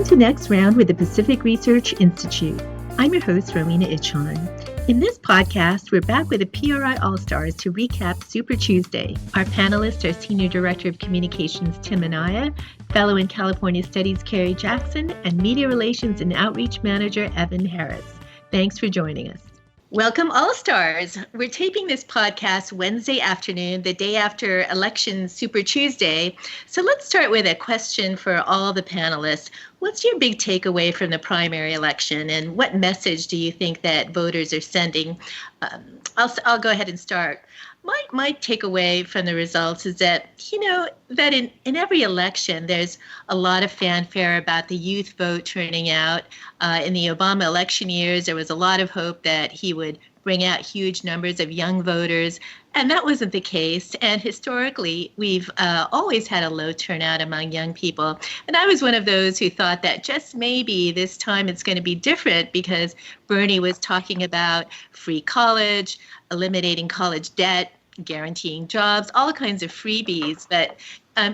to Next Round with the Pacific Research Institute. I'm your host, Rowena Ichon. In this podcast, we're back with the PRI All Stars to recap Super Tuesday. Our panelists are Senior Director of Communications Tim Anaya, Fellow in California Studies Carrie Jackson, and Media Relations and Outreach Manager Evan Harris. Thanks for joining us. Welcome, All Stars. We're taping this podcast Wednesday afternoon, the day after election Super Tuesday. So let's start with a question for all the panelists. What's your big takeaway from the primary election, and what message do you think that voters are sending? I'll go ahead and start. My takeaway from the results is that, that in every election, there's a lot of fanfare about the youth vote turning out. In the Obama election years, there was a lot of hope that he would bring out huge numbers of young voters, and that wasn't the case. And historically, we've always had a low turnout among young people. And I was one of those who thought that just maybe this time it's going to be different because Bernie was talking about free college, eliminating college debt, guaranteeing jobs, all kinds of freebies. But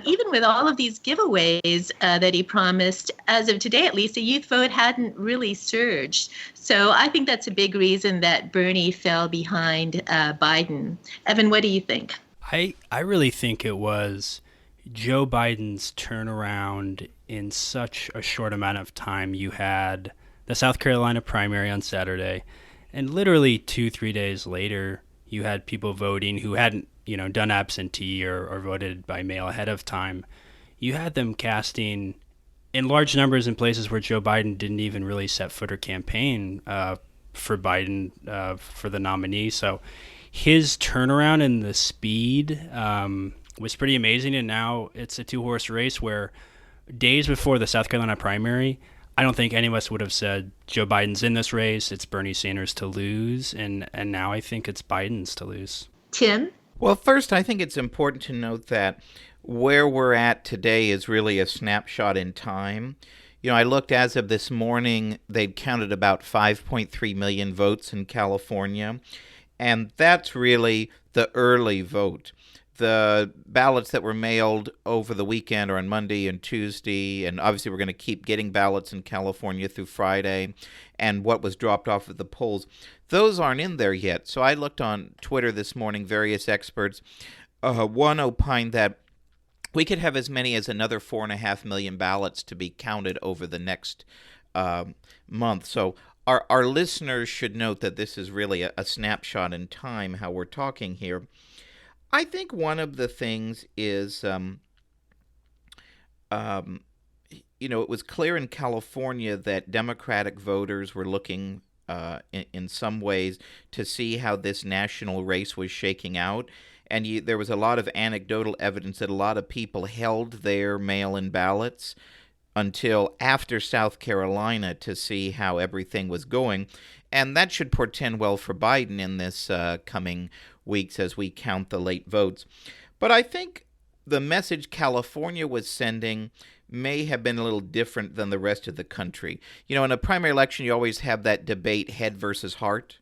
even with all of these giveaways that he promised, as of today, at least, the youth vote hadn't really surged. So I think that's a big reason that Bernie fell behind Biden. Evan, what do you think? I really think it was Joe Biden's turnaround in such a short amount of time. You had the South Carolina primary on Saturday, and literally 2-3 days later, you had people voting who hadn't, done absentee or voted by mail ahead of time. You had them casting in large numbers in places where Joe Biden didn't even really set foot or campaign for Biden for the nominee. So his turnaround and the speed was pretty amazing. And now it's a two-horse race where days before the South Carolina primary, I don't think any of us would have said Joe Biden's in this race. It's Bernie Sanders to lose. And now I think it's Biden's to lose. Tim? Well, first, I think it's important to note that where we're at today is really a snapshot in time. I looked as of this morning, they'd counted about 5.3 million votes in California, and that's really the early vote. The ballots that were mailed over the weekend or on Monday and Tuesday, and obviously we're going to keep getting ballots in California through Friday, and what was dropped off at the polls, those aren't in there yet. So I looked on Twitter this morning, various experts. One opined that we could have as many as another 4.5 million ballots to be counted over the next month. So our listeners should note that this is really a snapshot in time, how we're talking here. I think one of the things is, it was clear in California that Democratic voters were looking in some ways to see how this national race was shaking out. And there was a lot of anecdotal evidence that a lot of people held their mail-in ballots until after South Carolina to see how everything was going. And that should portend well for Biden in this coming weeks as we count the late votes. But I think the message California was sending may have been a little different than the rest of the country. In a primary election, you always have that debate, head versus heart.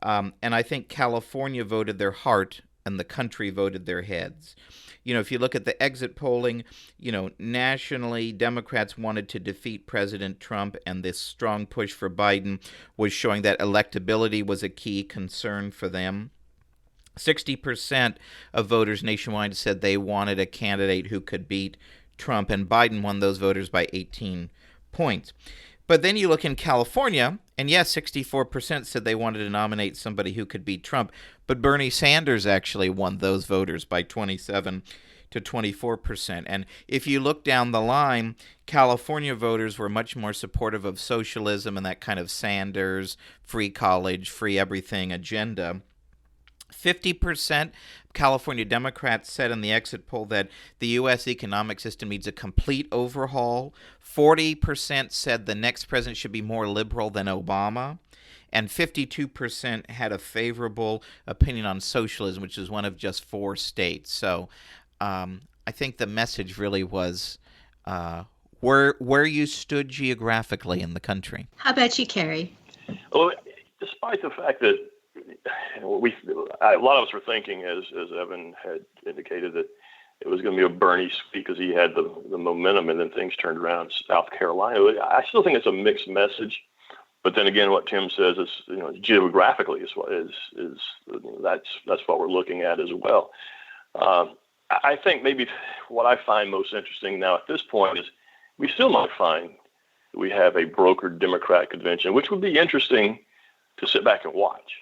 And I think California voted their heart and the country voted their heads. If you look at the exit polling, nationally, Democrats wanted to defeat President Trump, and this strong push for Biden was showing that electability was a key concern for them. 60% of voters nationwide said they wanted a candidate who could beat Trump, and Biden won those voters by 18 points. But then you look in California, and yes, 64% said they wanted to nominate somebody who could beat Trump, but Bernie Sanders actually won those voters by 27 to 24%. And if you look down the line, California voters were much more supportive of socialism and that kind of Sanders, free college, free everything agenda. 50% California Democrats said in the exit poll that the U.S. economic system needs a complete overhaul. 40% said the next president should be more liberal than Obama. And 52% had a favorable opinion on socialism, which is one of just 4 states. So I think the message really was where you stood geographically in the country. How about you, Carrie? Well, despite the fact that a lot of us were thinking, as Evan had indicated, that it was going to be a Bernie sweep because he had the momentum, and then things turned around in South Carolina. I still think it's a mixed message. But then again, what Tim says is, geographically that's what we're looking at as well. I think maybe what I find most interesting now at this point is we still might find we have a brokered Democrat convention, which would be interesting to sit back and watch.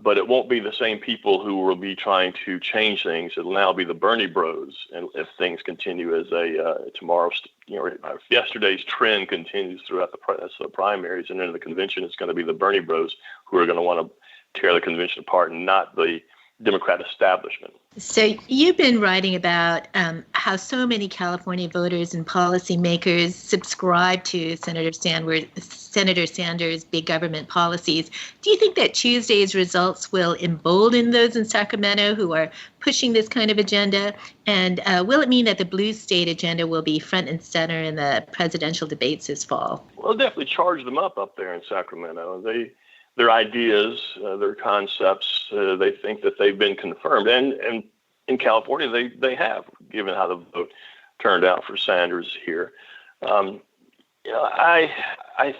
But it won't be the same people who will be trying to change things. It'll now be the Bernie bros. And if things continue as yesterday's trend continues throughout the primaries and then the convention, it's going to be the Bernie bros who are going to want to tear the convention apart and not the Democrat establishment. So you've been writing about how so many California voters and policymakers subscribe to Senator Sanders' big government policies. Do you think that Tuesday's results will embolden those in Sacramento who are pushing this kind of agenda? And will it mean that the blue state agenda will be front and center in the presidential debates this fall? Well, definitely charge them up there in Sacramento. Their ideas, their concepts, they think that they've been confirmed. And in California, they have, given how the vote turned out for Sanders here. I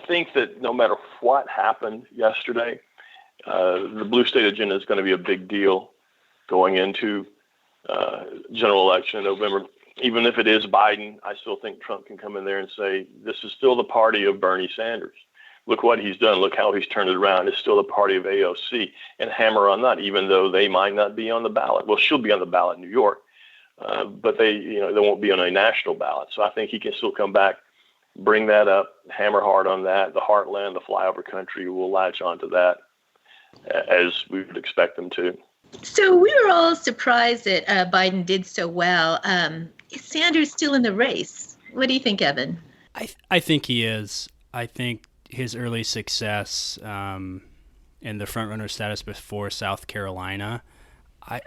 think that no matter what happened yesterday, the blue state agenda is going to be a big deal going into general election in November. Even if it is Biden, I still think Trump can come in there and say, this is still the party of Bernie Sanders. Look what he's done. Look how he's turned it around. It's still the party of AOC, and hammer on that, even though they might not be on the ballot. Well, she'll be on the ballot in New York, but they won't be on a national ballot. So I think he can still come back, bring that up, hammer hard on that. The heartland, the flyover country will latch onto that as we would expect them to. So we were all surprised that Biden did so well. Is Sanders still in the race? What do you think, Evan? I think he is. I think his early success and the front-runner status before South Carolina,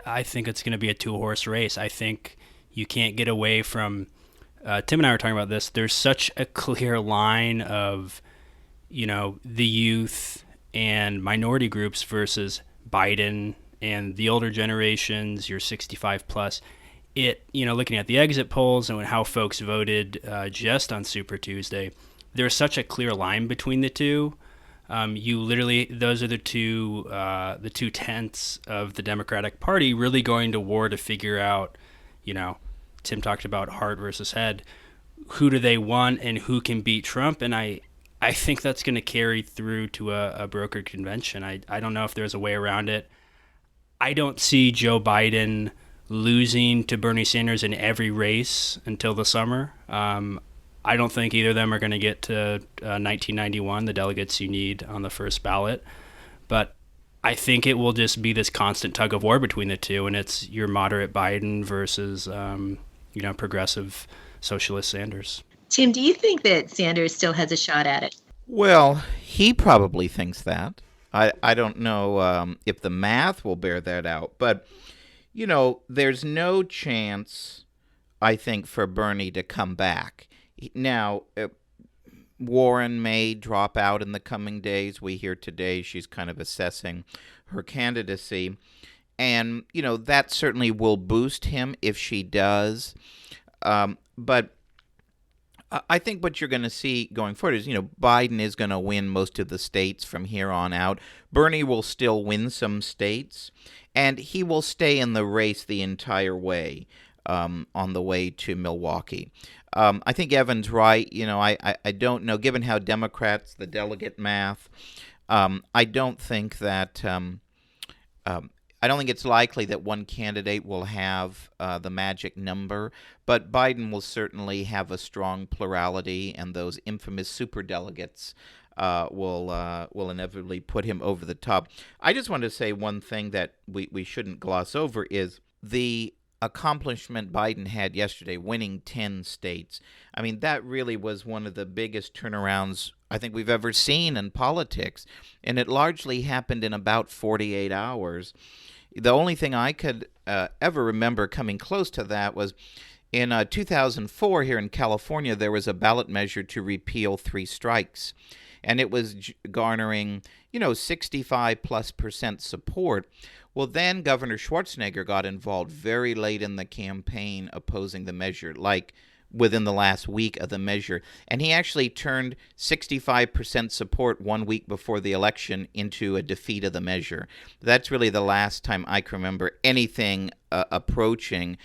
I think it's going to be a two-horse race. I think you can't get away from Tim and I were talking about this. There's such a clear line of, the youth and minority groups versus Biden and the older generations, your 65 plus. Looking at the exit polls and how folks voted just on Super Tuesday, there's such a clear line between the two. Those are the two tents of the Democratic Party really going to war to figure out, Tim talked about heart versus head. Who do they want and who can beat Trump? And I think that's going to carry through to a brokered convention. I don't know if there's a way around it. I don't see Joe Biden losing to Bernie Sanders in every race until the summer. I don't think either of them are going to get to 1991, the delegates you need on the first ballot. But I think it will just be this constant tug of war between the two, and it's your moderate Biden versus, progressive socialist Sanders. Tim, do you think that Sanders still has a shot at it? Well, he probably thinks that. I don't know if the math will bear that out. But, there's no chance, I think, for Bernie to come back. Now, Warren may drop out in the coming days. We hear today she's kind of assessing her candidacy. And, that certainly will boost him if she does. But I think what you're going to see going forward is, Biden is going to win most of the states from here on out. Bernie will still win some states, and he will stay in the race the entire way on the way to Milwaukee. I think Evan's right. I don't know, given how Democrats, the delegate math, I don't think that I don't think it's likely that one candidate will have the magic number, but Biden will certainly have a strong plurality, and those infamous superdelegates will inevitably put him over the top. I just want to say one thing that we shouldn't gloss over is the accomplishment Biden had yesterday, winning 10 states. I mean, that really was one of the biggest turnarounds I think we've ever seen in politics, and it largely happened in about 48 hours. The only thing I could ever remember coming close to that was in 2004 here in California, there was a ballot measure to repeal 3 strikes. and it was garnering, 65+% support. Well, then Governor Schwarzenegger got involved very late in the campaign opposing the measure, like within the last week of the measure. And he actually turned 65% support 1 week before the election into a defeat of the measure. That's really the last time I can remember anything approaching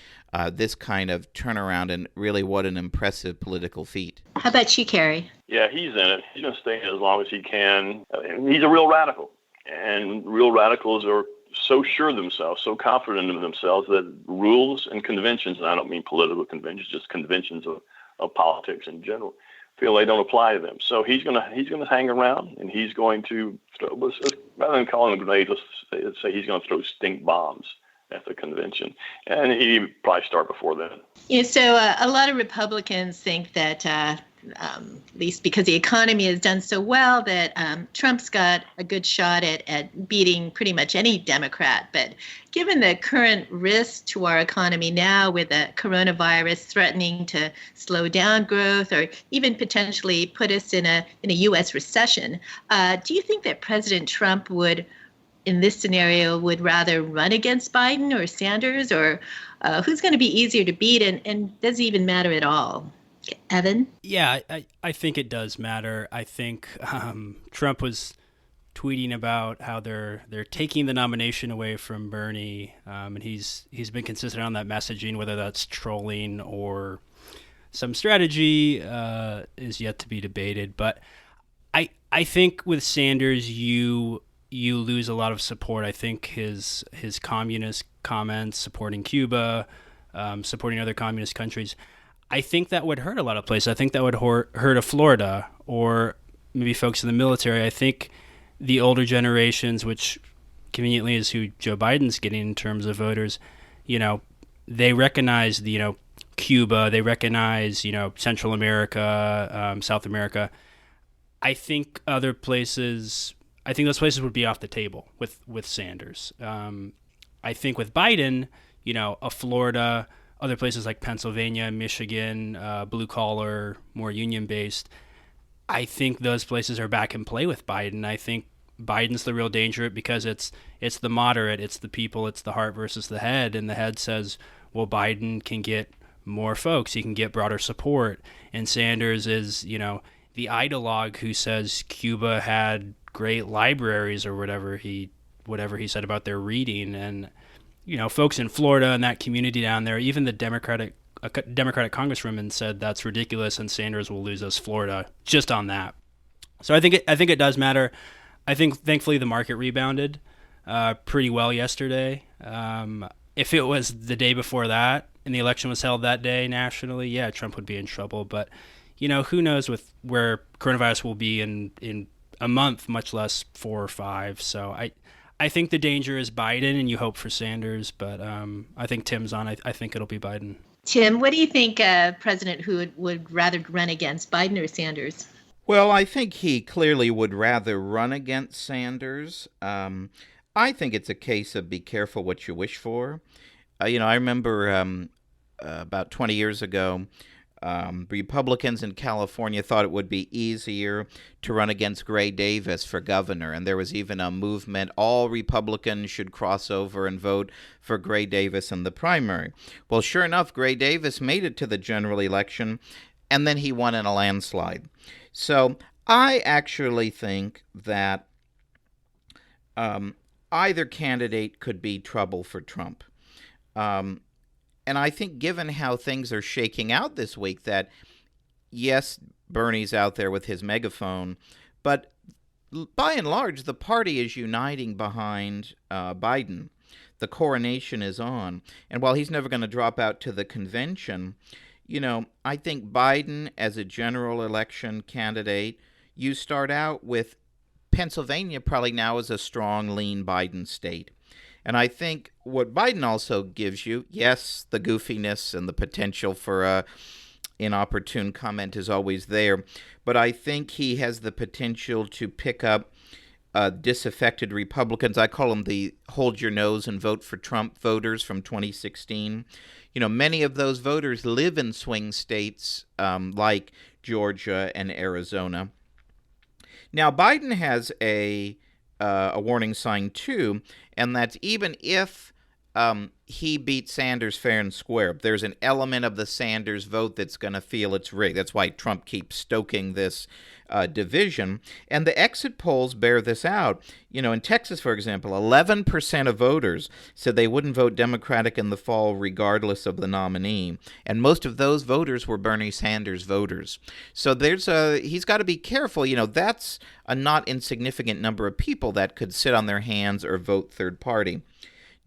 this kind of turnaround, and really what an impressive political feat. How about you, Carrie? Yeah, he's in it. He's going to stay in it as long as he can. He's a real radical. And real radicals are so sure of themselves, so confident in themselves that rules and conventions, and I don't mean political conventions, just conventions of politics in general, feel they don't apply to them. So he's gonna hang around, and he's going to rather than calling them grenades, let's say he's going to throw stink bombs at the convention, and he'd probably start before then. Yeah, so a lot of Republicans think that, at least because the economy has done so well, that Trump's got a good shot at beating pretty much any Democrat. But given the current risk to our economy now, with the coronavirus threatening to slow down growth or even potentially put us in a U.S. recession, do you think that President Trump would, in this scenario, would rather run against Biden or Sanders, or who's going to be easier to beat, and does it even matter at all? Evan? Yeah, I think it does matter. I think Trump was tweeting about how they're taking the nomination away from Bernie, and he's been consistent on that messaging. Whether that's trolling or some strategy is yet to be debated. But I think with Sanders, you lose a lot of support. I think his communist comments supporting Cuba, supporting other communist countries, I think that would hurt a lot of places. I think that would hurt a Florida, or maybe folks in the military. I think the older generations, which conveniently is who Joe Biden's getting in terms of voters, they recognize Cuba, they recognize Central America, South America. I think those places would be off the table with Sanders. I think with Biden, a Florida, other places like Pennsylvania, Michigan, blue collar, more union based, I think those places are back in play with Biden. I think Biden's the real danger because it's the moderate, it's the people, it's the heart versus the head, and the head says, well, Biden can get more folks, he can get broader support, and Sanders is the ideologue who says Cuba had great libraries or whatever he said about their reading. And folks in Florida and that community down there, even the Democratic congresswoman said that's ridiculous, and Sanders will lose us Florida just on that. So I think it does matter. I think thankfully the market rebounded pretty well yesterday. If it was the day before that and the election was held that day nationally, yeah, Trump would be in trouble. But who knows with where coronavirus will be in a month, much less 4 or 5. So I think the danger is Biden, and you hope for Sanders, but I think Tim's on. I think it'll be Biden. Tim, what do you think President who would rather run against, Biden or Sanders? Well, I think he clearly would rather run against Sanders. I think it's a case of be careful what you wish for. I remember about 20 years ago, Republicans in California thought it would be easier to run against Gray Davis for governor, and there was even a movement all Republicans should cross over and vote for Gray Davis in the primary. Well, sure enough, Gray Davis made it to the general election, and then he won in a landslide. So I actually think that either candidate could be trouble for Trump. And I think given how things are shaking out this week, that, yes, Bernie's out there with his megaphone, but by and large, the party is uniting behind Biden. The coronation is on. And while he's never going to drop out to the convention, I think Biden as a general election candidate, you start out with Pennsylvania probably now is a strong, lean Biden state. And I think what Biden also gives you, yes, the goofiness and the potential for inopportune comment is always there, but I think he has the potential to pick up disaffected Republicans. I call them the hold your nose and vote for Trump voters from 2016. Many of those voters live in swing states like Georgia and Arizona. Now, Biden has a warning sign too, and that's even if he beats Sanders fair and square, there's an element of the Sanders vote that's going to feel it's rigged. That's why Trump keeps stoking this division. And the exit polls bear this out. In Texas, for example, 11% of voters said they wouldn't vote Democratic in the fall regardless of the nominee. And most of those voters were Bernie Sanders voters. So he's got to be careful. That's a not insignificant number of people that could sit on their hands or vote third party.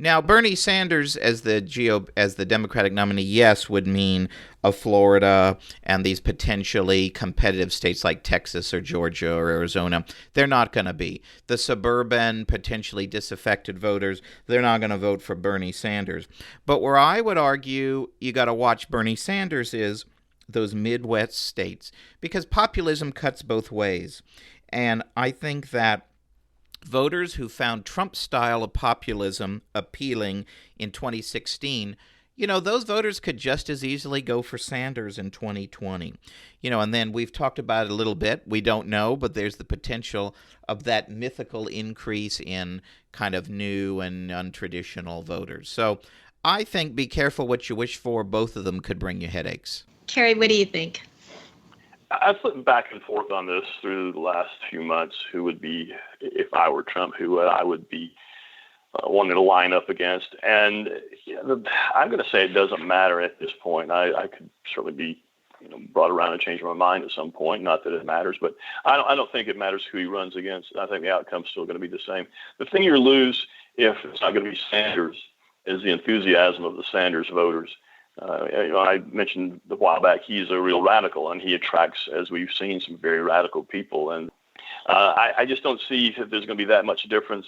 Now, Bernie Sanders as the Democratic nominee, yes, would mean a Florida and these potentially competitive states like Texas or Georgia or Arizona. They're not going to be. The suburban, potentially disaffected voters, they're not going to vote for Bernie Sanders. But where I would argue you got to watch Bernie Sanders is those Midwest states, because populism cuts both ways. And I think that voters who found Trump's style of populism appealing in 2016, those voters could just as easily go for Sanders in 2020. And then we've talked about it a little bit. We don't know, but there's the potential of that mythical increase in kind of new and untraditional voters. So I think be careful what you wish for. Both of them could bring you headaches. Carrie, what do you think? I've flipped back and forth on this through the last few months. Who would be, if I were Trump, who I would be wanting to line up against? And I'm going to say it doesn't matter at this point. I could certainly be brought around and change my mind at some point. Not that it matters, but I don't think it matters who he runs against. I think the outcome's still going to be the same. The thing you lose if it's not going to be Sanders is the enthusiasm of the Sanders voters. I mentioned a while back he's a real radical, and he attracts, as we've seen, some very radical people. And I just don't see that there's going to be that much difference.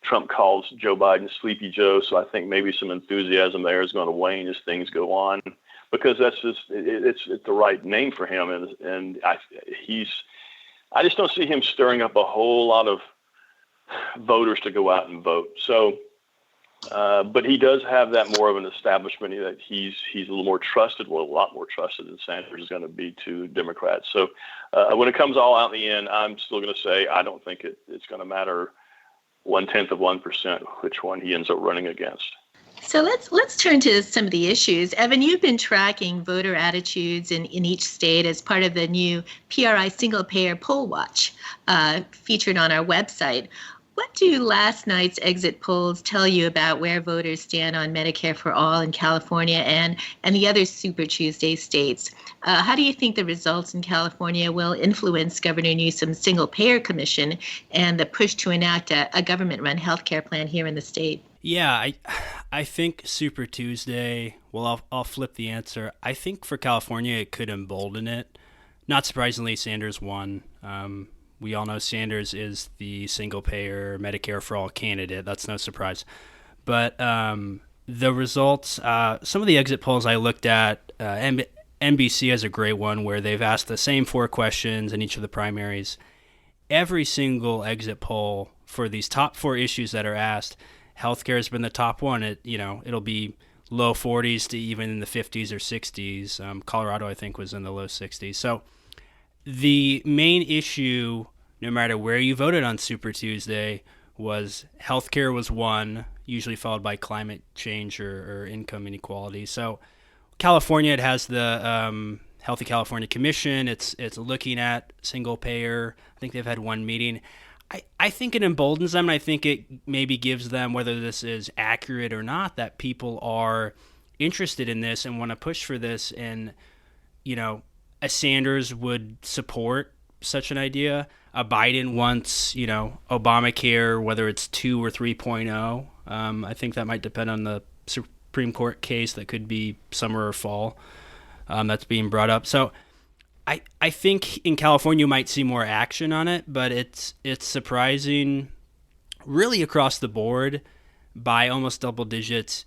Trump calls Joe Biden Sleepy Joe, so I think maybe some enthusiasm there is going to wane as things go on, because that's just it's the right name for him, and I just don't see him stirring up a whole lot of voters to go out and vote. So. But he does have that more of an establishment that he's a little more trusted, a lot more trusted than Sanders is going to be to Democrats. So when it comes all out in the end, I'm still going to say I don't think it's going to matter 0.1% which one he ends up running against. So let's turn to some of the issues. Evan, you've been tracking voter attitudes in each state as part of the new PRI Single Payer Poll Watch featured on our website. What do last night's exit polls tell you about where voters stand on Medicare for All in California and the other Super Tuesday states? How do you think the results in California will influence Governor Newsom's single-payer commission and the push to enact a government-run healthcare plan here in the state? Yeah, I think Super Tuesday, well, I'll flip the answer. I think for California it could embolden it. Not surprisingly, Sanders won. We all know Sanders is the single-payer Medicare for All candidate. That's no surprise. But the results, some of the exit polls I looked at, NBC has a great one where they've asked the same 4 questions in each of the primaries. Every single exit poll for these top 4 issues that are asked, healthcare has been the top one. It'll be low 40s to even in the 50s or 60s. Colorado, I think, was in the low 60s. So the main issue, no matter where you voted on Super Tuesday, was healthcare was one, usually followed by climate change or income inequality. So California, it has the Healthy California Commission. It's looking at single payer. I think they've had one meeting. I think it emboldens them, and I think it maybe gives them, whether this is accurate or not, that people are interested in this and want to push for this. And, a Sanders would support such an idea. A Biden wants, Obamacare, whether it's 2 or 3.0. I think that might depend on the Supreme Court case that could be summer or fall that's being brought up. So I think in California you might see more action on it, but it's surprising really across the board by almost double digits.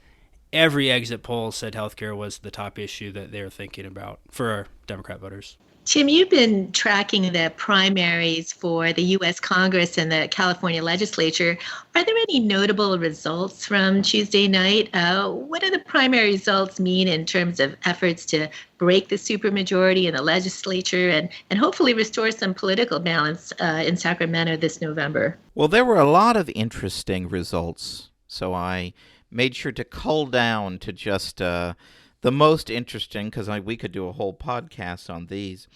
Every exit poll said healthcare was the top issue that they're thinking about for Democrat voters. Tim, you've been tracking the primaries for the U.S. Congress and the California legislature. Are there any notable results from Tuesday night? What do the primary results mean in terms of efforts to break the supermajority in the legislature and hopefully restore some political balance in Sacramento this November? Well, there were a lot of interesting results, so I made sure to cull down to just the most interesting, because we could do a whole podcast on these.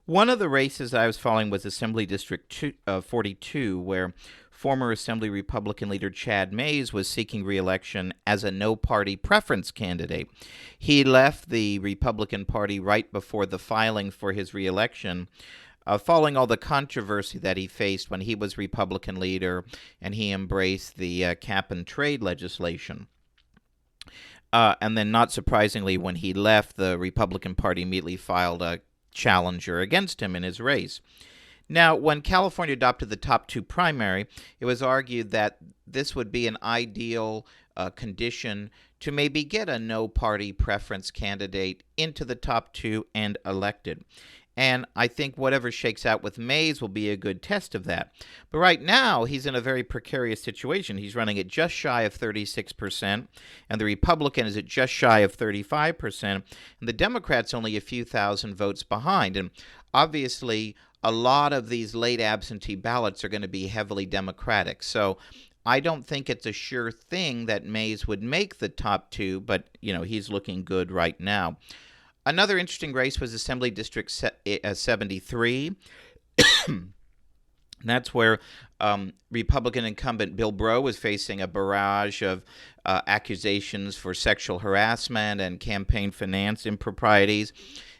One of the races I was following was Assembly District 42, where former Assembly Republican leader Chad Mayes was seeking re-election as a no-party preference candidate. He left the Republican Party right before the filing for his re-election, following all the controversy that he faced when he was Republican leader and he embraced the cap-and-trade legislation. And then, not surprisingly, when he left, the Republican Party immediately filed a challenger against him in his race. Now, when California adopted the top two primary, it was argued that this would be an ideal condition to maybe get a no-party preference candidate into the top two and elected. And I think whatever shakes out with Mayes will be a good test of that. But right now, he's in a very precarious situation. He's running at just shy of 36%, and the Republican is at just shy of 35%, and the Democrat's only a few thousand votes behind. And obviously, a lot of these late absentee ballots are going to be heavily Democratic. So I don't think it's a sure thing that Mayes would make the top two, but, he's looking good right now. Another interesting race was Assembly District 73. That's where Republican incumbent Bill Breaux was facing a barrage of accusations for sexual harassment and campaign finance improprieties.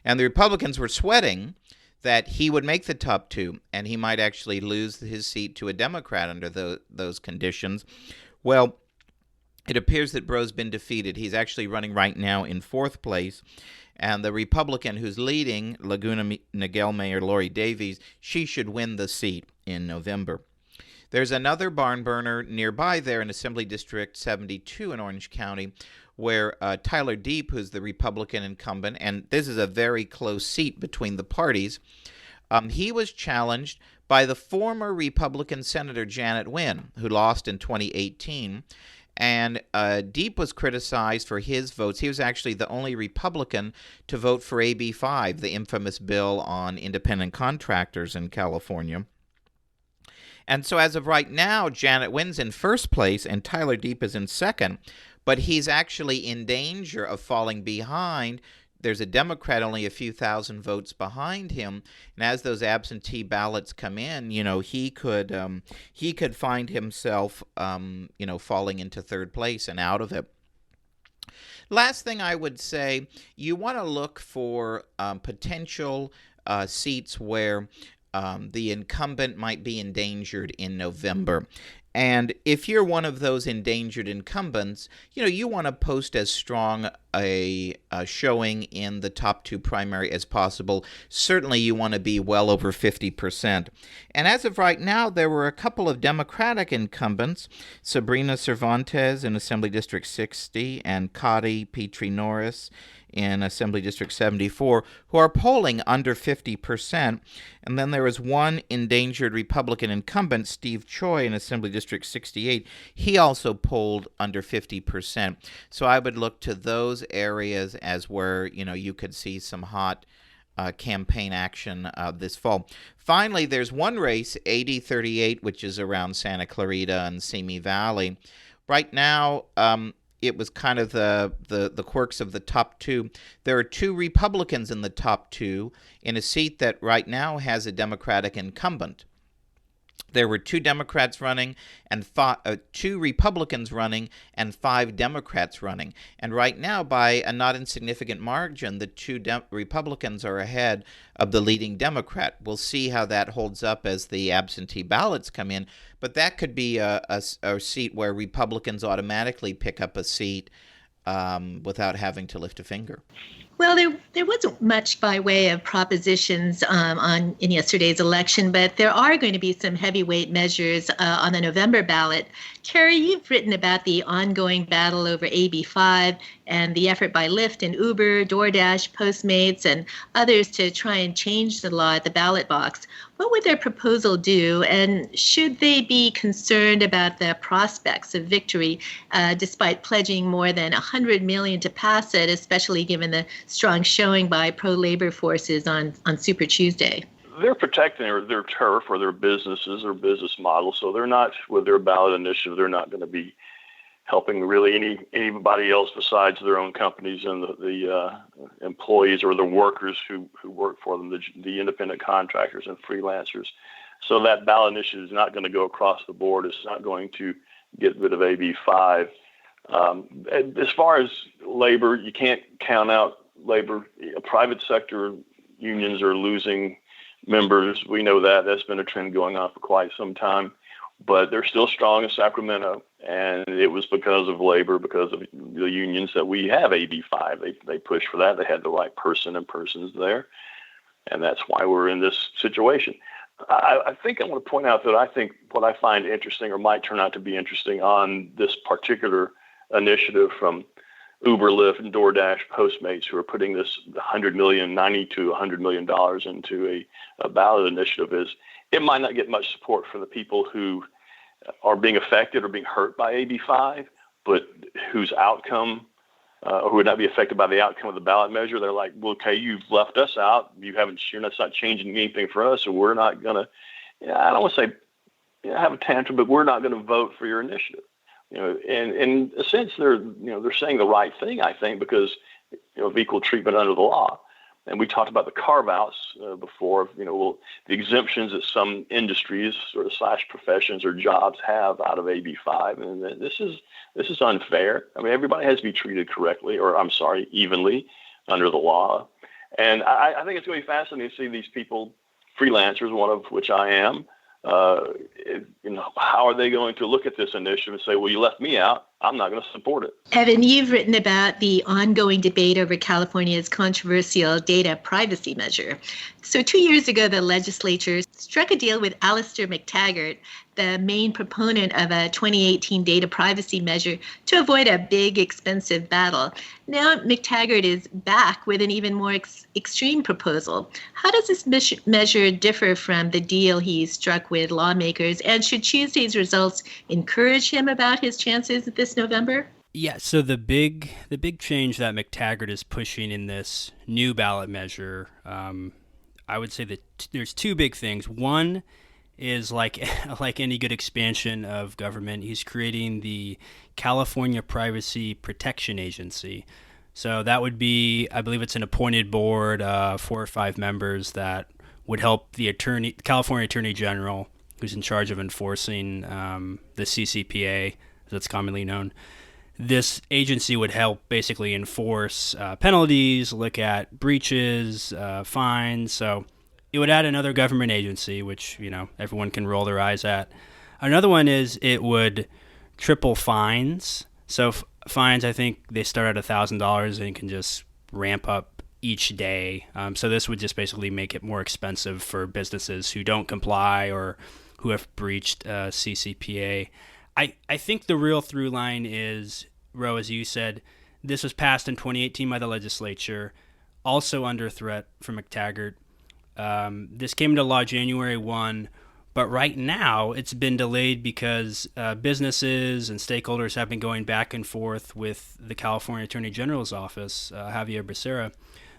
And the Republicans were sweating that he would make the top two, and he might actually lose his seat to a Democrat under those conditions. Well, it appears that Breaux's been defeated. He's actually running right now in fourth place. And the Republican who's leading, Laguna Niguel Mayor Lori Davies, she should win the seat in November. There's another barn burner nearby there in Assembly District 72 in Orange County, where Tyler Deep, who's the Republican incumbent, and this is a very close seat between the parties, he was challenged by the former Republican Senator Janet Wynn, who lost in 2018. And Deep was criticized for his votes. He was actually the only Republican to vote for AB 5, the infamous bill on independent contractors in California. And so as of right now, Janet Wynn's in first place and Tyler Deep is in second, but he's actually in danger of falling behind. There's a Democrat only a few thousand votes behind him, and as those absentee ballots come in, he could find himself, falling into third place and out of it. Last thing I would say, you want to look for potential seats where the incumbent might be endangered in November. And if you're one of those endangered incumbents, you want to post as strong a showing in the top two primary as possible. Certainly you want to be well over 50%. And as of right now, there were a couple of Democratic incumbents, Sabrina Cervantes in Assembly District 60 and Cotty Petrie Norris in Assembly District 74, who are polling under 50%. And then there was one endangered Republican incumbent, Steve Choi, in Assembly District 68. He also polled under 50%. So I would look to those areas as where, you could see some hot campaign action this fall. Finally, there's one race, 8038, which is around Santa Clarita and Simi Valley. Right now, it was kind of the quirks of the top two. There are two Republicans in the top two in a seat that right now has a Democratic incumbent. There were two Democrats running and two Republicans running and 5 Democrats running. And right now, by a not insignificant margin, the two Republicans are ahead of the leading Democrat. We'll see how that holds up as the absentee ballots come in. But that could be a seat where Republicans automatically pick up a seat without having to lift a finger. Well, there wasn't much by way of propositions in yesterday's election, but there are going to be some heavyweight measures on the November ballot. Carrie, you've written about the ongoing battle over AB 5 and the effort by Lyft and Uber, DoorDash, Postmates, and others to try and change the law at the ballot box. What would their proposal do, and should they be concerned about the prospects of victory, despite pledging more than $100 million to pass it, especially given the strong showing by pro-labor forces on Super Tuesday? They're protecting their turf or their businesses or business models, so they're not, with their ballot initiative, they're not going to be helping really anybody else besides their own companies and the employees or the workers who work for them, the independent contractors and freelancers. So that ballot initiative is not going to go across the board. It's not going to get rid of AB 5. As far as labor, you can't count out labor. Private sector unions are losing members. We know that. That's been a trend going on for quite some time. But they're still strong in Sacramento, and it was because of labor, because of the unions that we have AB 5. They pushed for that. They had the right person and persons there, and that's why we're in this situation. I think I want to point out that I think what I find interesting or might turn out to be interesting on this particular initiative from Uber, Lyft, and DoorDash, Postmates, who are putting this $90 to $100 million into a ballot initiative, is it might not get much support from the people who are being affected or being hurt by AB 5, but whose outcome, who would not be affected by the outcome of the ballot measure. They're like, well, okay, you've left us out. That's not changing anything for us, so we're not going to, I don't want to say have a tantrum, but we're not going to vote for your initiative. And in a sense, they're saying the right thing, I think, because of equal treatment under the law. And we talked about the carve-outs before, the exemptions that some industries sort of / professions or jobs have out of AB 5. And this is unfair. I mean, everybody has to be treated correctly, evenly under the law. And I think it's going to be fascinating to see these people, freelancers, one of which I am, how are they going to look at this initiative and say, well, you left me out, I'm not going to support it. Evan, you've written about the ongoing debate over California's controversial data privacy measure. So 2 years ago, the legislature struck a deal with Alistair McTaggart, the main proponent of a 2018 data privacy measure, to avoid a big, expensive battle. Now McTaggart is back with an even more extreme proposal. How does this measure differ from the deal he struck with lawmakers? And should Tuesday's results encourage him about his chances this November? Yeah, so the big change that McTaggart is pushing in this new ballot measure, I would say that there's two big things. One is like any good expansion of government, he's creating the California Privacy Protection Agency. So that would be, I believe it's an appointed board, 4 or 5 members that would help the California Attorney General, who's in charge of enforcing the CCPA, as it's commonly known. This agency would help basically enforce penalties, look at breaches, fines. So it would add another government agency, which everyone can roll their eyes at. Another one is it would triple fines. So fines, I think they start at $1,000 and can just ramp up each day. So this would just basically make it more expensive for businesses who don't comply or who have breached CCPA. I think the real through line is, Ro, as you said, this was passed in 2018 by the legislature, also under threat from McTaggart. This came into law January 1, but right now it's been delayed because businesses and stakeholders have been going back and forth with the California Attorney General's office, Javier Becerra.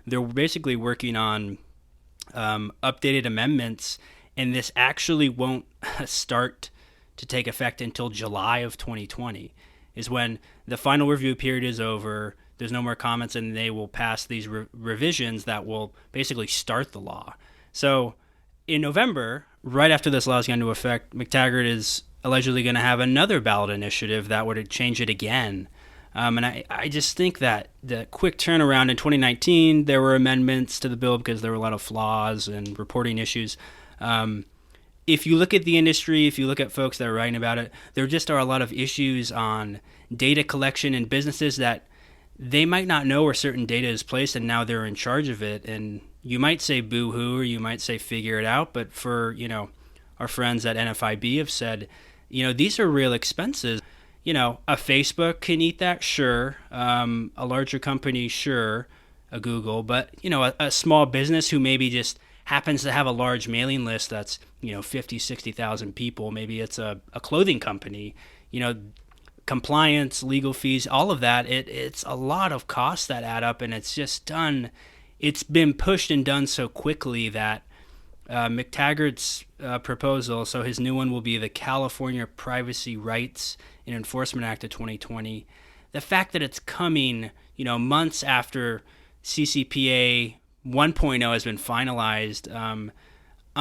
They're basically working on updated amendments, and this actually won't start to take effect until July of 2020, is when the final review period is over, there's no more comments, and they will pass these revisions that will basically start the law. So in November, right after this law is going into effect, McTaggart is allegedly going to have another ballot initiative that would change it again. And I just think that the quick turnaround in 2019, there were amendments to the bill because there were a lot of flaws and reporting issues. If you look at the industry, if you look at folks that are writing about it, there just are a lot of issues on data collection in businesses that they might not know where certain data is placed, and now they're in charge of it. And you might say boo-hoo, or you might say figure it out. But for, our friends at NFIB have said, these are real expenses. A Facebook can eat that, sure. A larger company, sure. A Google, but a small business who maybe just happens to have a large mailing list that's 50, 60,000 people. Maybe it's a clothing company. Compliance, legal fees, all of that. It's a lot of costs that add up, and it's just done. It's been pushed and done so quickly that McTaggart's proposal, so his new one will be the California Privacy Rights and Enforcement Act of 2020. The fact that it's coming, months after CCPA 1.0 has been finalized, on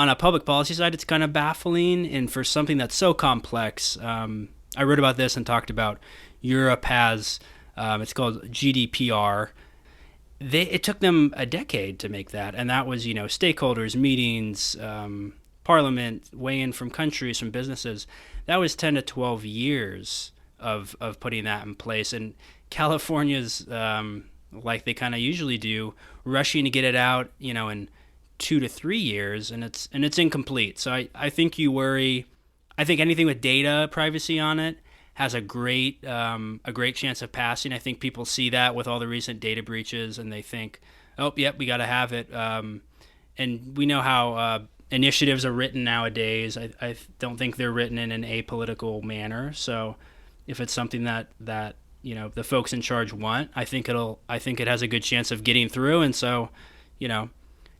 a public policy side, it's kind of baffling. And for something that's so complex, I wrote about this and talked about Europe has, it's called GDPR. It took them a decade to make that. And that was, stakeholders, meetings, parliament, weigh-in from countries, from businesses. That was 10 to 12 years of putting that in place. And California's, like they kind of usually do, rushing to get it out, in 2 to 3 years, and it's incomplete. So I think you worry. I think anything with data privacy on it has a great chance of passing. I think people see that with all the recent data breaches, and they think, oh, yep, we got to have it. And we know how initiatives are written nowadays. I don't think they're written in an apolitical manner. So if it's something that the folks in charge want, I think it has a good chance of getting through. And so,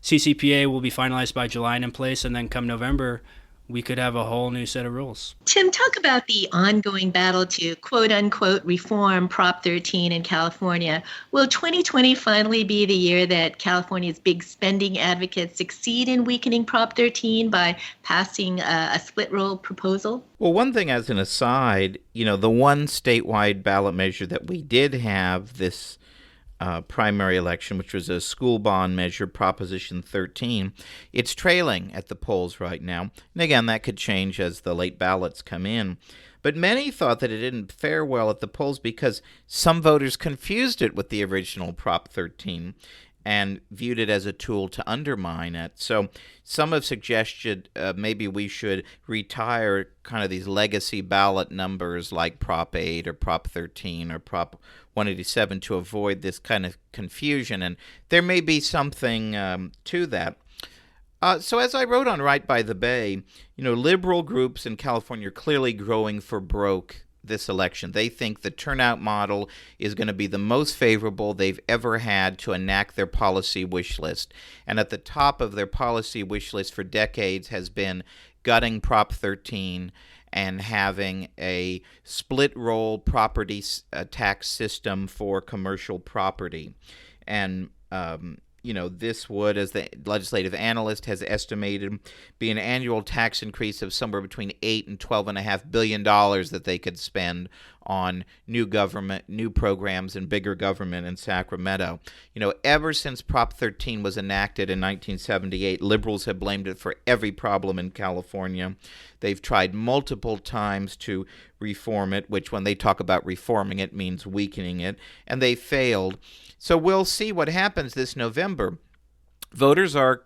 CCPA will be finalized by July and in place, and then come November, we could have a whole new set of rules. Tim, talk about the ongoing battle to quote unquote reform Prop 13 in California. Will 2020 finally be the year that California's big spending advocates succeed in weakening Prop 13 by passing a split roll proposal? Well, one thing as an aside, the one statewide ballot measure that we did have this primary election, which was a school bond measure, Proposition 13, it's trailing at the polls right now. And again, that could change as the late ballots come in. But many thought that it didn't fare well at the polls because some voters confused it with the original Prop 13 and viewed it as a tool to undermine it. So some have suggested maybe we should retire kind of these legacy ballot numbers like Prop 8 or Prop 13 or Prop 187 to avoid this kind of confusion. And there may be something to that. So as I wrote on Right by the Bay, liberal groups in California are clearly growing for broke this election. They think the turnout model is going to be the most favorable they've ever had to enact their policy wish list. And at the top of their policy wish list for decades has been gutting Prop 13 and having a split roll property tax system for commercial property. And this would, as the legislative analyst has estimated, be an annual tax increase of somewhere between $8 and $12.5 billion that they could spend on new government, new programs, and bigger government in Sacramento. Ever since Prop 13 was enacted in 1978, liberals have blamed it for every problem in California. They've tried multiple times to reform it, which when they talk about reforming it means weakening it, and they failed. So we'll see what happens this November. Voters are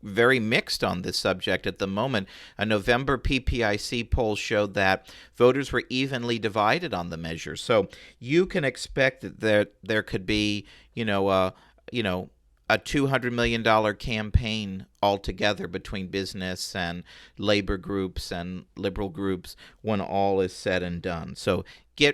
very mixed on this subject at the moment. A November PPIC poll showed that voters were evenly divided on the measure. So you can expect that there could be, a $200 million campaign altogether between business and labor groups and liberal groups when all is said and done. So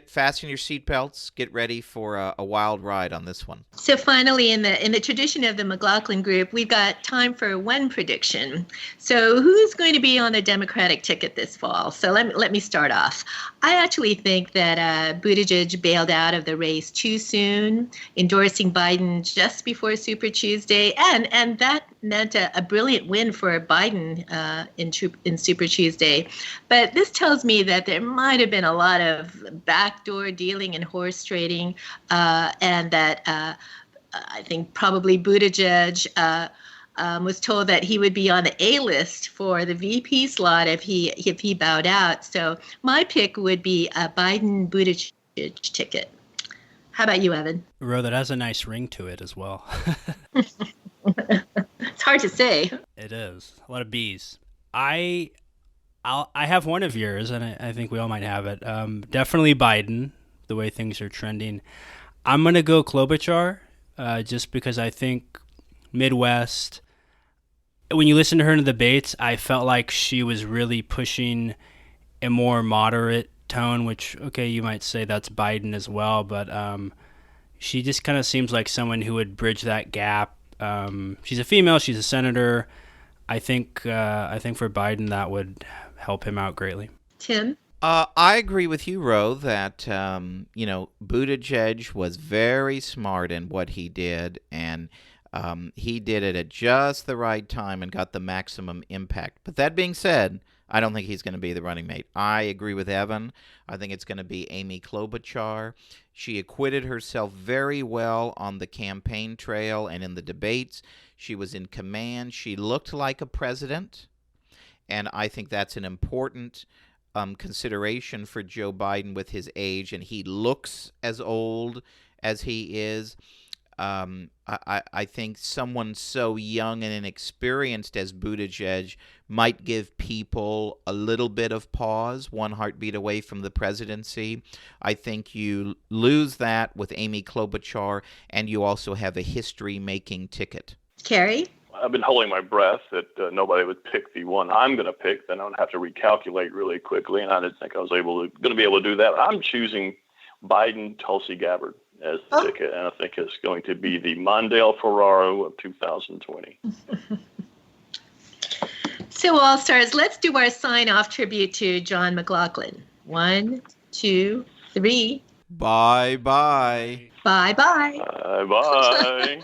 fasten your seatbelts, get ready for a wild ride on this one. So finally, in the tradition of the McLaughlin Group, we've got time for one prediction. So who's going to be on the Democratic ticket this fall? So let me start off. I actually think that Buttigieg bailed out of the race too soon, endorsing Biden just before Super Tuesday, and that meant a brilliant win for Biden in Super Tuesday. But this tells me that there might have been a lot of backdoor dealing and horse trading, and that I think probably Buttigieg was told that he would be on the A list for the VP slot if he bowed out. So my pick would be a Biden-Buttigieg ticket. How about you, Evan? Ro, that has a nice ring to it as well. It's hard to say. It is. A lot of B's. I have one of yours, and I think we all might have it. Definitely Biden, the way things are trending. I'm going to go Klobuchar, just because I think Midwest, when you listen to her in the debates, I felt like she was really pushing a more moderate tone, which, okay, you might say that's Biden as well, but she just kind of seems like someone who would bridge that gap. She's a female, she's a senator. I think for Biden that would help him out greatly. Tim? I agree with you, Ro, that Buttigieg was very smart in what he did, and he did it at just the right time and got the maximum impact. But that being said, I don't think he's going to be the running mate. I agree with Evan. I think it's going to be Amy Klobuchar. She acquitted herself very well on the campaign trail and in the debates. She was in command. She looked like a president, and I think that's an important consideration for Joe Biden with his age, and he looks as old as he is. I think someone so young and inexperienced as Buttigieg might give people a little bit of pause, one heartbeat away from the presidency. I think you lose that with Amy Klobuchar, and you also have a history-making ticket. Carrie? I've been holding my breath that nobody would pick the one I'm going to pick. Then I would have to recalculate really quickly, and I didn't think I was going to be able to do that. I'm choosing Biden, Tulsi Gabbard as the ticket, and I think it's going to be the Mondale Ferraro of 2020. So, All Stars, let's do our sign-off tribute to John McLaughlin. 1, 2, 3. Bye-bye. Bye-bye. Bye-bye.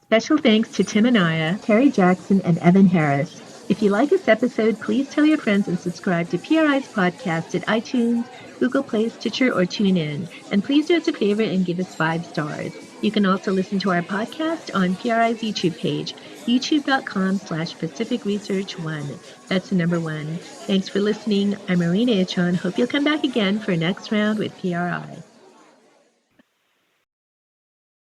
Special thanks to Tim Anaya, Terry Jackson, and Evan Harris. If you like this episode, please tell your friends and subscribe to PRI's podcast at iTunes, Google Play, Stitcher, or TuneIn. And please do us a favor and give us 5 stars. You can also listen to our podcast on PRI's YouTube page, youtube.com/Pacific Research 1. That's the number 1. Thanks for listening. I'm Marina Ichon. Hope you'll come back again for next round with PRI.